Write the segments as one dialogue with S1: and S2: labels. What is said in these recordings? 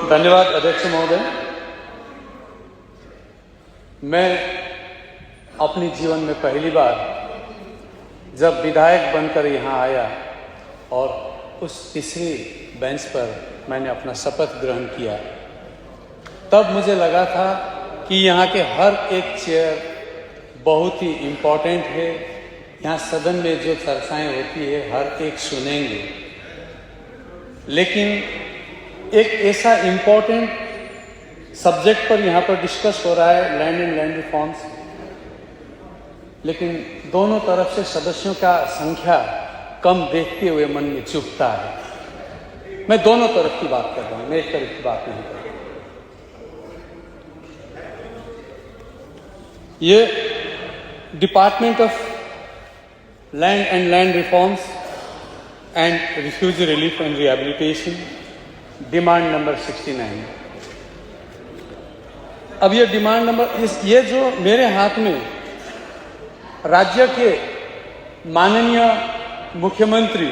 S1: धन्यवाद अध्यक्ष महोदय। मैं अपने जीवन में पहली बार जब विधायक बनकर यहाँ आया और उस तीसरी बेंच पर मैंने अपना शपथ ग्रहण किया, तब मुझे लगा था कि यहाँ के हर एक चेयर बहुत ही इम्पोर्टेंट है। यहाँ सदन में जो चर्चाएं होती है हर एक सुनेंगे, लेकिन एक ऐसा इम्पोर्टेंट सब्जेक्ट पर यहाँ पर डिस्कस हो रहा है, लैंड एंड लैंड रिफॉर्म्स, लेकिन दोनों तरफ से सदस्यों का संख्या कम देखते हुए मन में चुभता है। मैं दोनों तरफ की बात कर रहा हूँ, मैं एक तरफ की बात नहीं कर रहा। ये department of land and land reforms and refugee relief and rehabilitation, demand number 69। अब ये डिमांड नंबर ये जो मेरे हाथ में राज्य के माननीय मुख्यमंत्री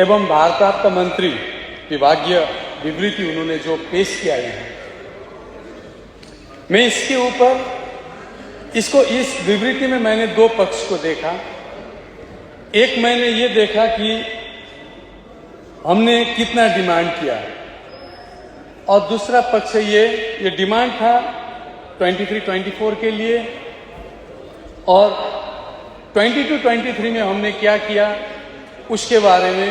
S1: एवं भारप्राप्त मंत्री विभागीय विवृति उन्होंने जो पेश किया है, मैं इसके ऊपर इस विवृति में मैंने दो पक्ष को देखा। एक मैंने ये देखा कि हमने कितना डिमांड किया, और दूसरा पक्ष ये डिमांड था 23-24 के लिए, और 22-23 में हमने क्या किया उसके बारे में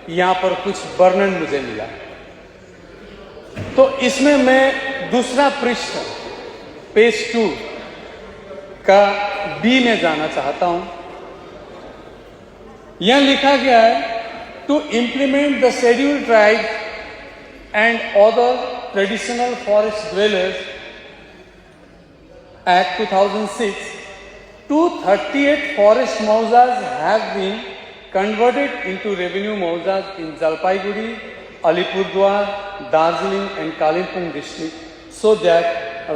S1: यहाँ पर कुछ वर्णन मुझे मिला। तो इसमें मैं दूसरा पृष्ठ पेज 2 का बी में जाना चाहता हूं। यहां लिखा गया है, to implement the scheduled tribe and other traditional forest dwellers act 2006, 238 forest mausas have been converted into revenue mausas in Jalpaiguri, Alipurduar, Darjeeling and Kalimpong district, so that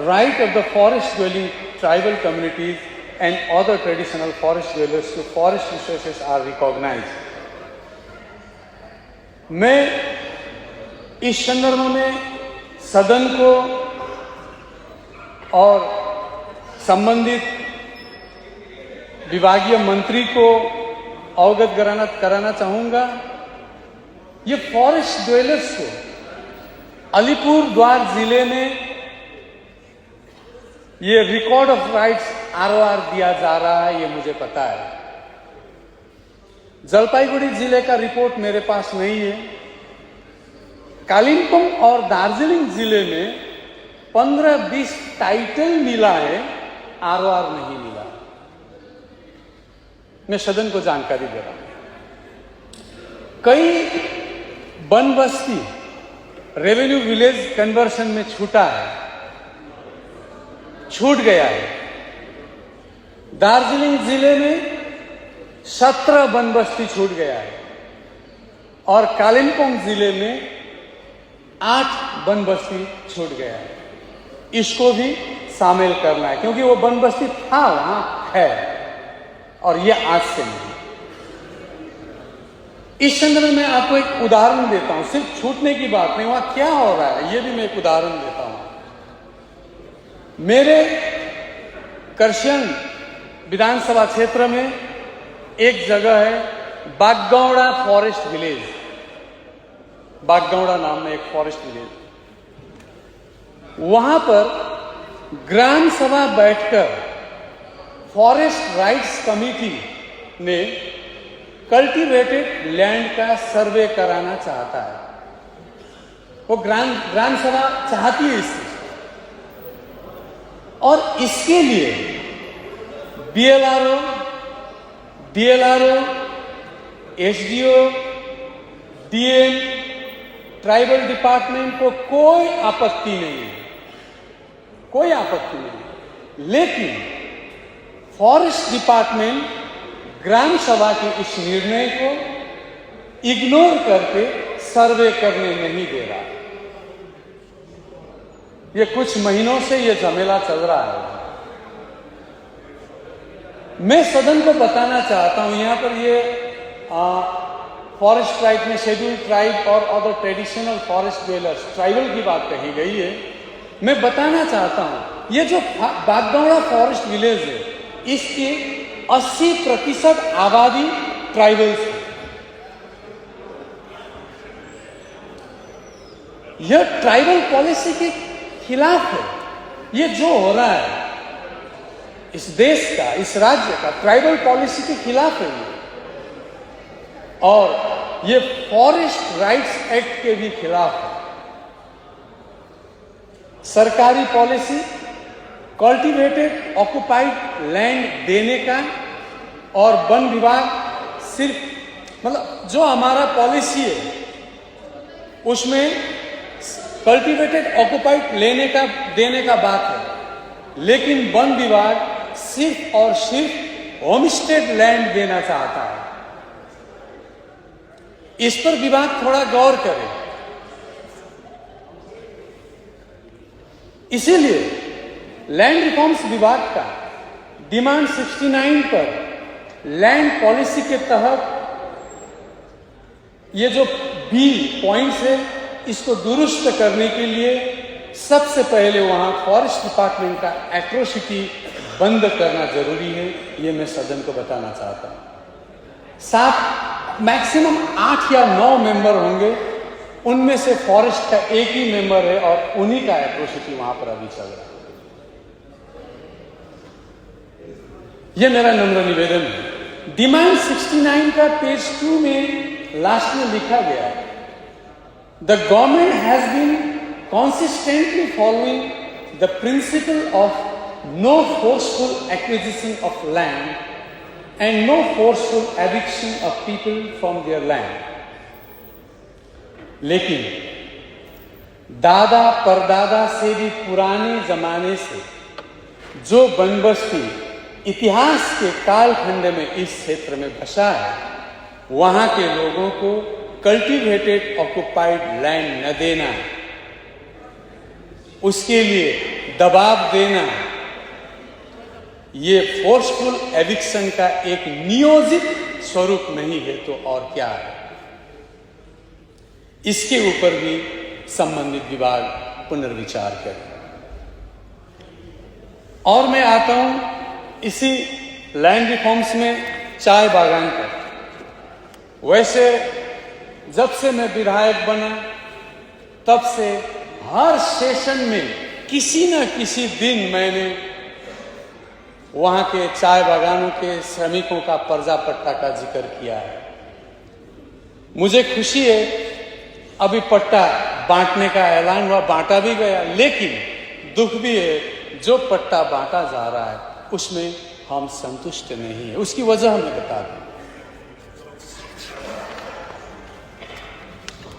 S1: right of the forest dwelling tribal communities and other traditional forest dwellers to forest resources are recognized. मैं इस संदर्भ में सदन को और संबंधित विभागीय मंत्री को अवगत कराना चाहूंगा। ये फॉरेस्ट ड्वेलर्स को अलीपुरद्वार जिले में ये रिकॉर्ड ऑफ राइट्स ROR दिया जा रहा है, ये मुझे पता है। जलपाईगुड़ी जिले का रिपोर्ट मेरे पास नहीं है। कालिम्पोंग और दार्जिलिंग जिले में 15-20 टाइटल मिला है, ROR नहीं मिला। मैं सदन को जानकारी दे रहा हूं। कई वन बस्ती रेवेन्यू विलेज कन्वर्शन में छूट गया है। दार्जिलिंग जिले में 17 वन बस्ती छूट गया है, और कालिम्पोंग जिले में 8 वन बस्ती छूट गया है। इसको भी शामिल करना है, क्योंकि वो वन बस्ती था वहां है, और ये आज से नहीं। इस संदर्भ में आपको एक उदाहरण देता हूं, सिर्फ छूटने की बात नहीं, वहां क्या हो रहा है ये भी मैं एक उदाहरण देता हूं। मेरे करशन विधानसभा क्षेत्र में एक जगह है बागगौड़ा फॉरेस्ट विलेज, बागगौड़ा नाम में एक फॉरेस्ट विलेज। वहां पर ग्राम सभा बैठकर फॉरेस्ट राइट्स कमेटी ने कल्टीवेटेड लैंड का सर्वे कराना चाहता है। वो ग्राम सभा चाहती है इससे, और इसके लिए BLRO, DLRO, SDO, DM, tribal department को कोई आपत्ति नहीं है, कोई आपत्ति नहीं। लेकिन फॉरेस्ट डिपार्टमेंट ग्राम सभा के इस निर्णय को इग्नोर करके सर्वे करने नहीं दे रहा। ये कुछ महीनों से ये झमेला चल रहा है। मैं सदन को बताना चाहता हूं, यहां पर ये फॉरेस्ट ट्राइब में शेड्यूल ट्राइब और other traditional forest dwellers, tribal की बात कही गई है। मैं बताना चाहता हूं ये जो बागडोगरा फॉरेस्ट विलेज है इसकी 80% आबादी ट्राइबल्स है। यह ट्राइबल पॉलिसी के खिलाफ है। ये जो हो रहा है इस देश का, इस राज्य का, ट्राइबल पॉलिसी के खिलाफ है ये, और ये फॉरेस्ट राइट्स एक्ट के भी खिलाफ है। सरकारी पॉलिसी कल्टीवेटेड ऑक्युपाइड लैंड देने का, और वन विभाग सिर्फ मतलब जो हमारा पॉलिसी है उसमें कल्टीवेटेड ऑक्युपाइड देने का बात है, लेकिन वन विभाग सिर्फ और सिर्फ होमस्टेड लैंड देना चाहता है। इस पर विभाग थोड़ा गौर करे। इसीलिए लैंड रिफॉर्म्स विभाग का डिमांड 69 पर लैंड पॉलिसी के तहत ये जो बी पॉइंट्स है इसको दुरुस्त करने के लिए सबसे पहले वहां फॉरेस्ट डिपार्टमेंट का एट्रोसिटी बंद करना जरूरी है। ये मैं सदन को बताना चाहता हूं। साथ मैक्सिमम 8 या 9 मेंबर होंगे, उनमें से फॉरेस्ट का एक ही मेंबर है और उन्हीं का एट्रोसिटी वहां पर अभी चल रहा है। यह मेरा नम्र निवेदन है। डिमांड 69 का पेज 2 में लास्ट में लिखा गया है, the government has been consistently following the principle of no forceful acquisition of land and no forceful eviction of people from their land. लेकिन दादा परदादा से भी पुराने जमाने से जो बनबस्ती इतिहास के कालखंड में इस क्षेत्र में बसा है, वहां के लोगों को कल्टीवेटेड ऑक्युपाइड लैंड न देना, उसके लिए दबाव देना, ये फोर्सफुल एविक्शन का एक नियोजित स्वरूप नहीं है तो और क्या है। इसके ऊपर भी संबंधित विभाग पुनर्विचार करे। और मैं आता हूं इसी लैंड रिफॉर्म्स में चाय बागान पर। वैसे जब से मैं विधायक बना तब से हर सेशन में किसी न किसी दिन मैंने वहां के चाय बागानों के श्रमिकों का पर्जा पट्टा का जिक्र किया है। मुझे खुशी है अभी पट्टा बांटने का ऐलान हुआ, बांटा भी गया, लेकिन दुख भी है जो पट्टा बांटा जा रहा है उसमें हम संतुष्ट नहीं है। उसकी वजह हमें बता दें।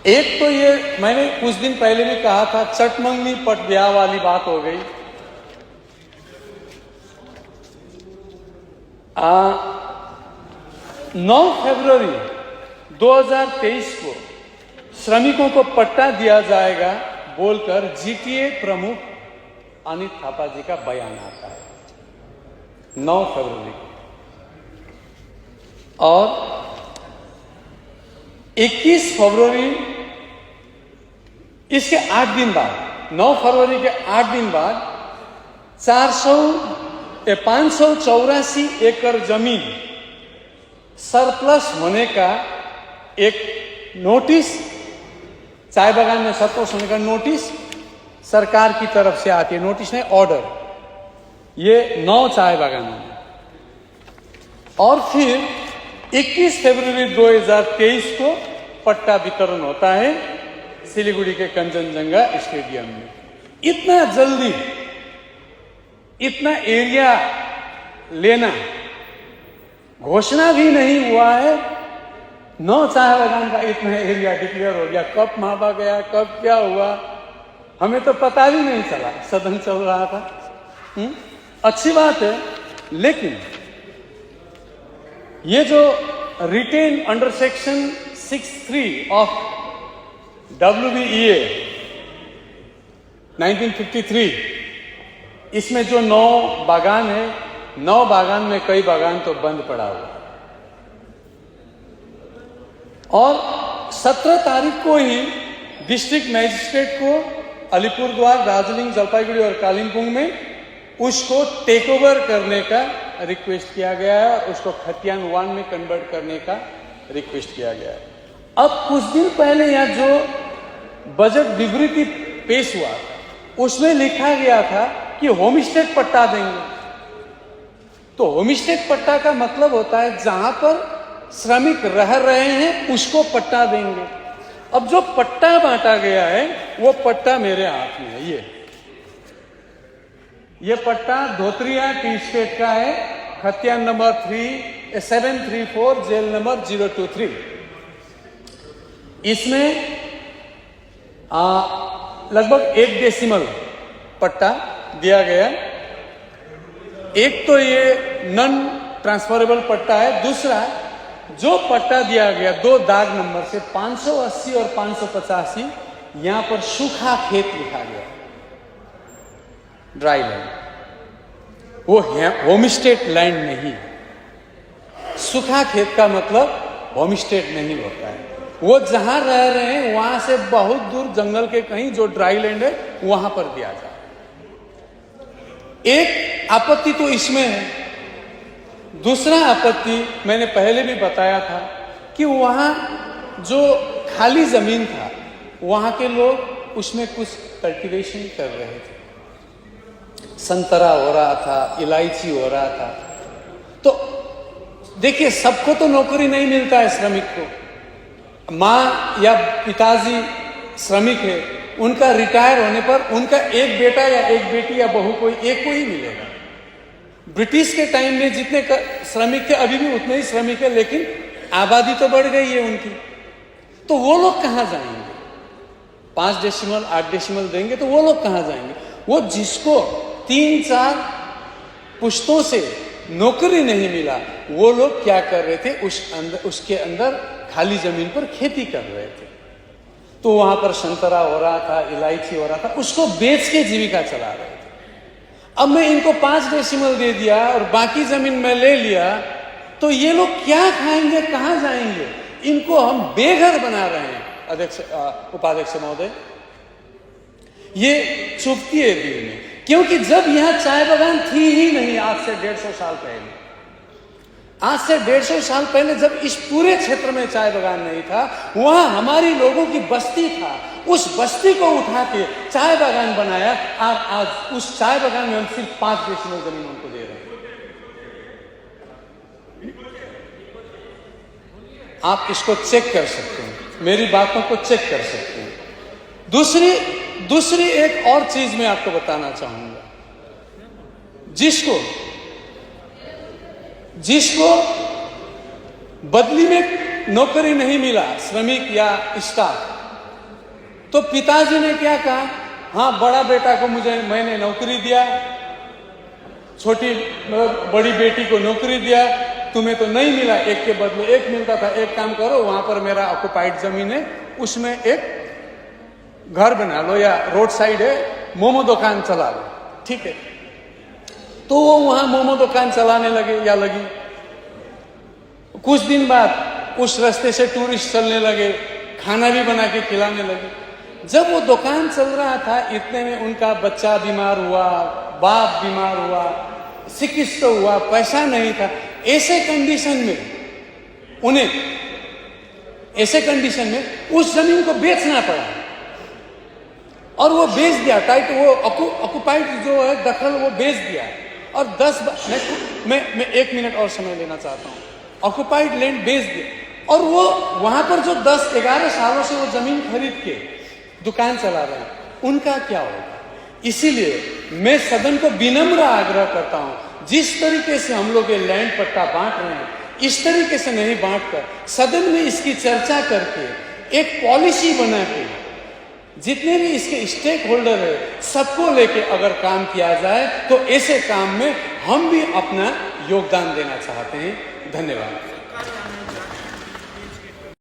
S1: एक तो ये मैंने कुछ दिन पहले भी कहा था, चटमंगनी पट ब्याह वाली बात हो गई। 9 फरवरी 2023 को श्रमिकों को पट्टा दिया जाएगा बोलकर जीटीए प्रमुख अनित थापा जी का बयान आता है 9 फरवरी को, और 21 फरवरी इसके 8 दिन बाद, 9 फरवरी के 8 दिन बाद 584 एकड़ जमीन सरप्लस होने का एक नोटिस, चाय बागान में सरप्लस होने का नोटिस सरकार की तरफ से आती है। नोटिस नहीं, ऑर्डर, ये 9 चाय बागानों में। और फिर 21 फरवरी 2023 को पट्टा वितरण होता है सिलीगुड़ी के कंचनजंगा स्टेडियम में। इतना जल्दी इतना एरिया लेना, घोषणा भी नहीं हुआ है, 9 चाय बागान का इतना एरिया डिक्लेयर हो गया। कब मापा गया, कब क्या हुआ, हमें तो पता भी नहीं चला, सदन चल रहा था। अच्छी बात है, लेकिन ये जो written under section 63 of WBEA 1953, इसमें जो 9 बागान है, 9 बागान में कई बागान तो बंद पड़ा हुआ, और 17 तारीख को ही डिस्ट्रिक्ट मैजिस्ट्रेट को अलीपुरद्वार, दार्जिलिंग, जलपाईगुड़ी और कालिम्पोंग में उसको टेक ओवर करने का रिक्वेस्ट किया गया है और उसको खतियान 1 में कन्वर्ट करने का रिक्वेस्ट किया गया है। अब कुछ दिन पहले यहाँ जो बजट विवृति पेश हुआ उसमें लिखा गया था कि होमस्टेड पट्टा देंगे। तो होमस्टेड पट्टा का मतलब होता है जहां पर श्रमिक रह रहे हैं उसको पट्टा देंगे। अब जो पट्टा बांटा गया है वो पट्टा मेरे हाथ में है। ये पट्टा धोत्रिया टी स्टेट का है, खतियान नंबर 734, जेल नंबर 023। इसमें लगभग 1 डेसिमल पट्टा दिया गया। एक तो ये नॉन ट्रांसफरेबल पट्टा है, दूसरा जो पट्टा दिया गया 2 दाग नंबर से 580 और 585, यहां पर सूखा खेत लिखा गया, ड्राई लैंड। वो होमस्टेड लैंड नहीं। सूखा खेत का मतलब होमस्टेड नहीं होता है। वो जहां रह रहे हैं वहां से बहुत दूर जंगल के कहीं जो ड्राई लैंड है वहां पर दिया जाए। एक आपत्ति तो इसमें है। दूसरा आपत्ति मैंने पहले भी बताया था कि वहां जो खाली जमीन था वहां के लोग उसमें कुछ कल्टीवेशन कर रहे थे, संतरा हो रहा था, इलायची हो रहा था। तो देखिए, सबको तो नौकरी नहीं मिलता है। श्रमिक को, माँ या पिताजी श्रमिक है, उनका रिटायर होने पर उनका एक बेटा या एक बेटी या बहू कोई एक को ही मिलेगा। ब्रिटिश के टाइम में जितने श्रमिक थे अभी भी उतने ही श्रमिक है, लेकिन आबादी तो बढ़ गई है उनकी। तो वो लोग कहाँ जाएंगे? 5 डेसिमल 8 डेसिमल देंगे तो वो लोग कहाँ जाएंगे? वो जिसको 3-4 पुश्तों से नौकरी नहीं मिला, वो लोग क्या कर रहे थे? उसके अंदर खाली जमीन पर खेती कर रहे थे। तो वहां पर संतरा हो रहा था, इलायची हो रहा था, उसको बेच के जीविका चला रहे थे। अब मैं इनको 5 डेसिमल दे दिया और बाकी जमीन मैं ले लिया, तो ये लोग क्या खाएंगे, कहां जाएंगे? इनको हम बेघर बना रहे हैं। उपाध्यक्ष महोदय, ये चुभती है दिल में, क्योंकि जब यहां चाय बागान थी ही नहीं आज से 150 साल पहले। आज से 150 साल पहले जब इस पूरे क्षेत्र में चाय बागान नहीं था, वहां हमारी लोगों की बस्ती था। उस बस्ती को उठा के चाय बागान बनाया और आज उस चाय बागान में हम सिर्फ 5 डेसिमल जमीन उनको दे रहे हैं। आप इसको चेक कर सकते हैं, मेरी बातों को चेक कर सकते हैं। दूसरी एक और चीज मैं आपको बताना चाहूंगा। जिसको बदली में नौकरी नहीं मिला, श्रमिक या स्टाफ, तो पिताजी ने क्या कहा? हाँ, बड़ा बेटा को मैंने नौकरी दिया, बड़ी बेटी को नौकरी दिया, तुम्हें तो नहीं मिला, एक के बदले एक मिलता था। एक काम करो, वहां पर मेरा ऑक्युपाइड जमीन है, उसमें एक घर बना लो या रोड साइड है, मोमो दुकान चला लो, ठीक है। तो वो वहां मोमो दुकान चलाने लगे या लगी। कुछ दिन बाद उस रास्ते से टूरिस्ट चलने लगे, खाना भी बना के खिलाने लगे। जब वो दुकान चल रहा था, इतने में उनका बच्चा बीमार हुआ, बाप बीमार हुआ, चिकित्सक हुआ, पैसा नहीं था। ऐसे कंडीशन में उस जमीन को बेचना पड़ा और वो बेच दिया। वो ऑक्युपाइड जो है दखल, वो बेच दिया। और 10 मैं 1 मिनट और समय लेना चाहता हूँ। ऑक्युपाइड लैंड बेच दिया और वो वहां पर जो 10-11 सालों से वो जमीन खरीद के दुकान चला रहे हैं, उनका क्या होगा? इसीलिए मैं सदन को विनम्र आग्रह करता हूं, जिस तरीके से हम लोग ये लैंड पट्टा बांट रहे हैं, इस तरीके से नहीं बांटकर सदन में इसकी चर्चा करके एक पॉलिसी बना के जितने भी इसके स्टेक होल्डर है सबको लेके अगर काम किया जाए तो ऐसे काम में हम भी अपना योगदान देना चाहते हैं। धन्यवाद।